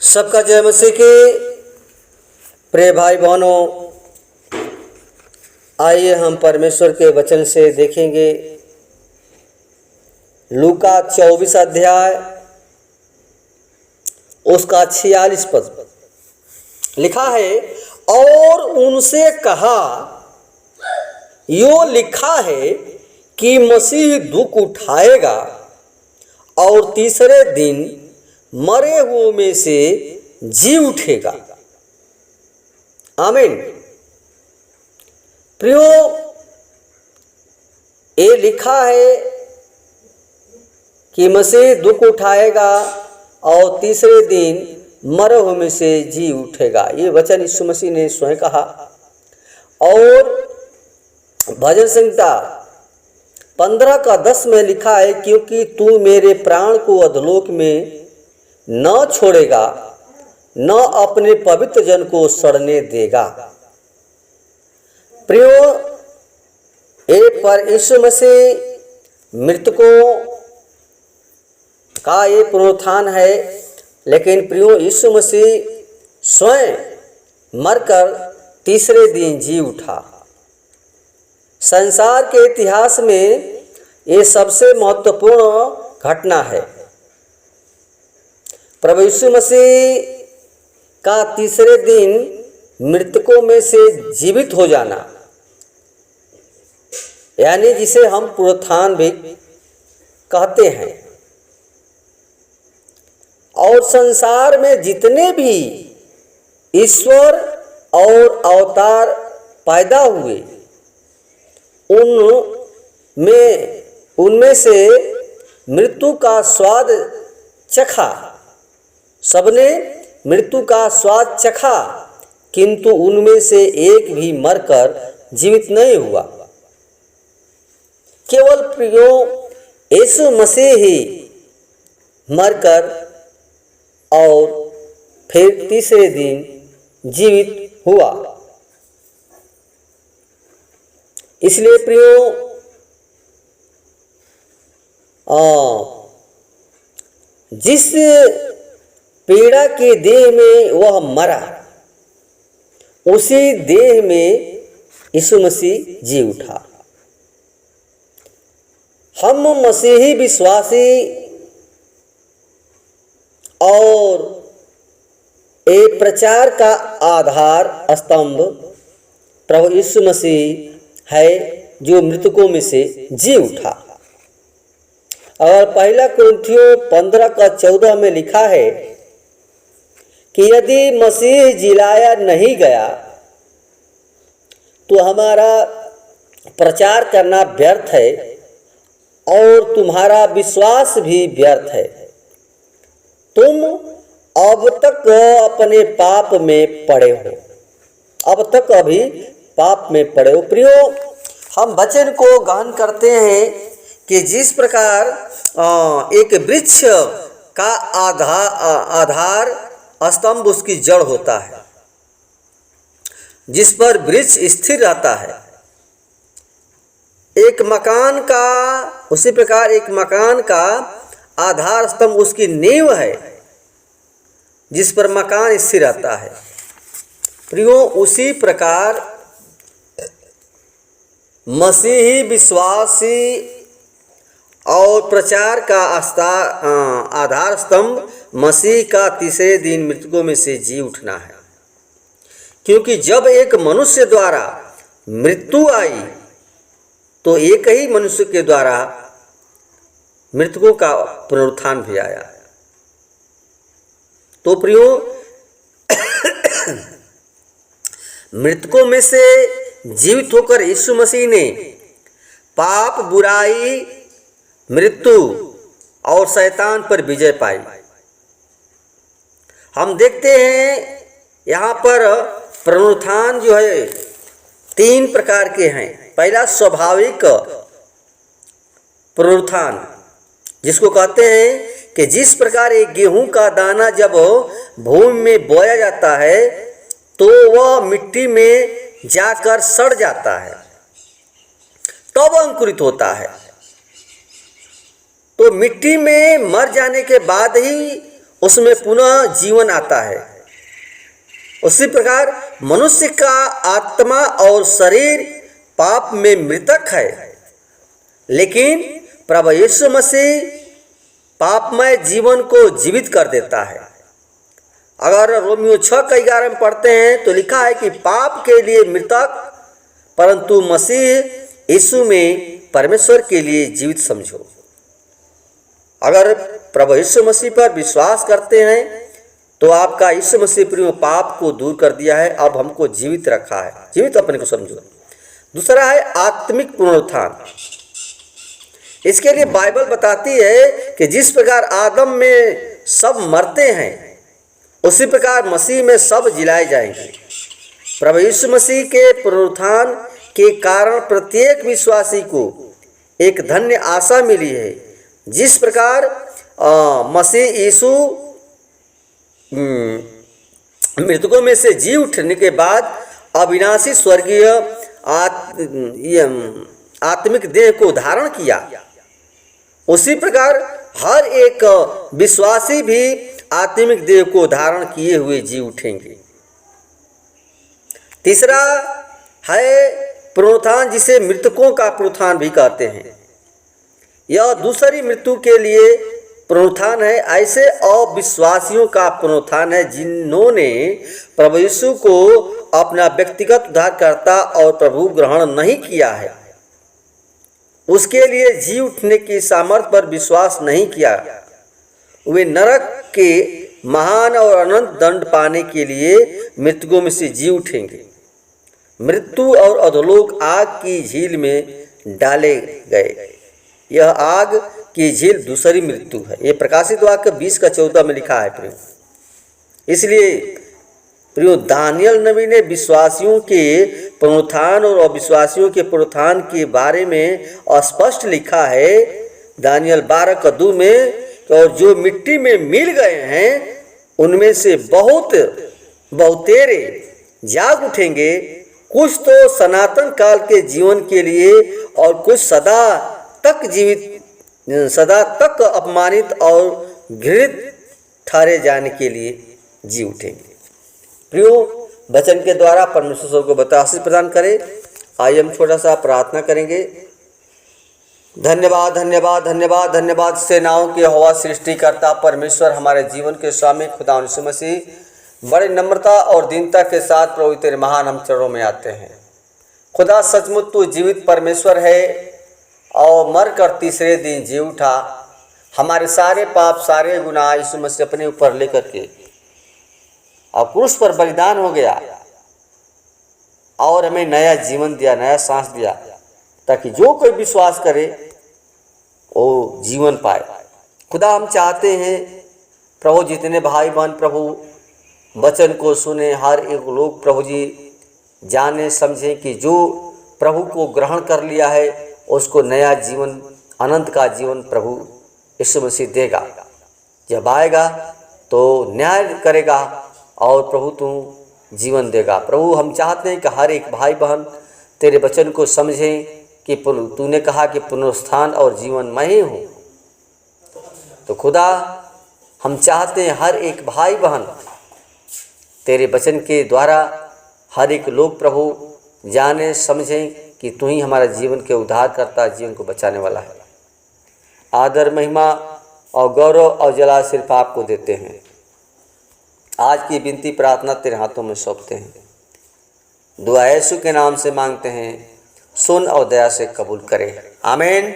सबका जय मसीह के प्रिय भाई बहनों, आइए हम परमेश्वर के वचन से देखेंगे लूका 24 अध्याय उसका 46 पद। लिखा है, और उनसे कहा, यो लिखा है कि मसीह दुख उठाएगा और तीसरे दिन मरे हुओं में से जी उठेगा। आमीन। प्रियो, ये लिखा है कि मसीह दुख उठाएगा और तीसरे दिन मरे हुए में से जी उठेगा। ये वचन यीशु मसीह ने स्वयं कहा। और भजन संहिता 15:10 में लिखा है, क्योंकि तू मेरे प्राण को अधोलोक में न छोड़ेगा, न अपने पवित्र जन को सड़ने देगा। प्रियो, पर यीशु मसीह मृतकों का ये पुनरुत्थान है, लेकिन प्रियो यीशु मसीह स्वयं मरकर तीसरे दिन जी उठा। संसार के इतिहास में ये सबसे महत्वपूर्ण घटना है। प्रभु यीशु मसीह का तीसरे दिन मृतकों में से जीवित हो जाना, यानी जिसे हम पुनरुत्थान भी कहते हैं। और संसार में जितने भी ईश्वर और अवतार पैदा हुए, उनमें से मृत्यु का स्वाद चखा। सबने मृत्यु का स्वाद चखा, किंतु उनमें से एक भी मरकर जीवित नहीं हुआ। केवल प्रियो यीशु मसीह ही मरकर और फिर तीसरे दिन जीवित हुआ। इसलिए प्रियो, जिस पीड़ा के देह में वह मरा, उसी देह में यीशु मसीह जी उठा। हम मसीही विश्वासी और एक प्रचार का आधार स्तंभ प्रभु यीशु मसीह है, जो मृतकों में से जी उठा। और पहला कुरिन्थियों 15:14 में लिखा है कि यदि मसीह जिलाया नहीं गया तो हमारा प्रचार करना व्यर्थ है और तुम्हारा विश्वास भी व्यर्थ है। तुम अब तक अपने पाप में पड़े हो, अब तक अभी पाप में पड़े हो। प्रियो, हम वचन को गहन करते हैं कि जिस प्रकार एक वृक्ष का आधार स्तंभ उसकी जड़ होता है, जिस पर वृक्ष स्थिर रहता है, एक मकान का, उसी प्रकार एक मकान का आधार स्तंभ उसकी नींव है, जिस पर मकान स्थिर रहता है। प्रियो, उसी प्रकार मसीही विश्वासी और प्रचार का आधार स्तंभ मसीह का तीसरे दिन मृतकों में से जी उठना है। क्योंकि जब एक मनुष्य द्वारा मृत्यु आई, तो एक ही मनुष्य के द्वारा मृतकों का पुनरुत्थान भी आया। तो प्रियो, मृतकों में से जीवित होकर यीशु मसीह ने पाप, बुराई, मृत्यु और शैतान पर विजय पाई। हम देखते हैं यहाँ पर पुनरुत्थान जो है 3 प्रकार के हैं। पहला स्वाभाविक पुनरुत्थान, जिसको कहते हैं कि जिस प्रकार एक गेहूं का दाना जब भूमि में बोया जाता है तो वह मिट्टी में जाकर सड़ जाता है, तब अंकुरित होता है। तो मिट्टी में मर जाने के बाद ही उसमें पुनः जीवन आता है। उसी प्रकार मनुष्य का आत्मा और शरीर पाप में मृतक है, लेकिन प्रभु यीशु मसीह पापमय जीवन को जीवित कर देता है। अगर रोमियो 6:11 में पढ़ते हैं तो लिखा है कि पाप के लिए मृतक, परंतु मसीह यीशु में परमेश्वर के लिए जीवित समझो। अगर प्रभु यीशु मसीह पर विश्वास करते हैं तो आपका यीशु मसीह प्रिय पाप को दूर कर दिया है, अब हमको जीवित रखा है। जीवित अपने को समझो। दूसरा है आत्मिक पुनरुत्थान। इसके लिए बाइबल बताती है कि जिस प्रकार आदम में सब मरते हैं, उसी प्रकार मसीह में सब जिलाए जाएंगे। प्रभु यीशु मसीह के पुनरुत्थान के कारण प्रत्येक विश्वासी को एक धन्य आशा मिली है। जिस प्रकार मसीह यीशु मृतकों में से जी उठने के बाद अविनाशी स्वर्गीय आत्मिक देह को धारण किया, उसी प्रकार हर एक विश्वासी भी आत्मिक देह को धारण किए हुए जी उठेंगे। तीसरा है पुनरुत्थान, जिसे मृतकों का पुनरुत्थान भी कहते हैं। यह दूसरी मृत्यु के लिए पुनरुत्थान है। ऐसे अविश्वासियों का पुनरुत्थान है जिन्होंने प्रभु यीशु को अपना व्यक्तिगत उद्धारकर्ता और प्रभु ग्रहण नहीं किया है, उसके लिए जी उठने की सामर्थ्य पर विश्वास नहीं किया। वे नरक के महान और अनंत दंड पाने के लिए मृतकों में से जी उठेंगे। मृत्यु और अधोलोक आग की झील में डाले गए। यह आग की झील दूसरी मृत्यु है। ये प्रकाशित वाक्य 20:14 में लिखा है प्रियो। इसलिए प्रियो, दानियल नबी ने विश्वासियों के पुनरुत्थान और अविश्वासियों के पुनरुत्थान के बारे में स्पष्ट लिखा है दानियल 12:2 में, और जो मिट्टी में मिल गए हैं उनमें से बहुतेरे जाग उठेंगे, कुछ तो सनातन काल के जीवन के लिए और कुछ सदा तक अपमानित और घृणित ठहरे जाने के लिए जी उठेंगे। प्रियो, वचन के द्वारा परमेश्वर को आशीष प्रदान करे। आइए हम छोटा सा प्रार्थना करेंगे। धन्यवाद धन्यवाद धन्यवाद धन्यवाद सेनाओं के यहोवा सृष्टिकर्ता परमेश्वर, हमारे जीवन के स्वामी खुदा यीशु मसीह, बड़े नम्रता और दीनता के साथ प्रभु तेरे महान हम चरणों में आते हैं। खुदा, सचमुच तू जीवित परमेश्वर है और मर कर तीसरे दिन जी उठा। हमारे सारे पाप, सारे गुनाह यीशु मसीह अपने ऊपर लेकर के और क्रूस पर बलिदान हो गया और हमें नया जीवन दिया, नया सांस दिया, ताकि जो कोई विश्वास करे वो जीवन पाए। खुदा, हम चाहते हैं प्रभु जितने भाई बहन प्रभु वचन को सुने, हर एक लोग प्रभु जी जाने समझें कि जो प्रभु को ग्रहण कर लिया है उसको नया जीवन, अनंत का जीवन प्रभु यीशु मसीह देगा। जब आएगा तो न्याय करेगा और प्रभु तू जीवन देगा। प्रभु, हम चाहते हैं कि हर एक भाई बहन तेरे वचन को समझें कि तूने कहा कि पुनरुत्थान और जीवन मैं ही हूँ। तो खुदा, हम चाहते हैं हर एक भाई बहन तेरे वचन के द्वारा हर एक लोग प्रभु जाने समझें कि तू ही हमारा जीवन के उद्धार करता, जीवन को बचाने वाला है। आदर, महिमा और गौरव और जलाल सिर्फ आपको देते हैं। आज की विनती प्रार्थना तेरे हाथों में सौंपते हैं। दुआ यीशु के नाम से मांगते हैं, सुन और दया से कबूल करे। आमीन।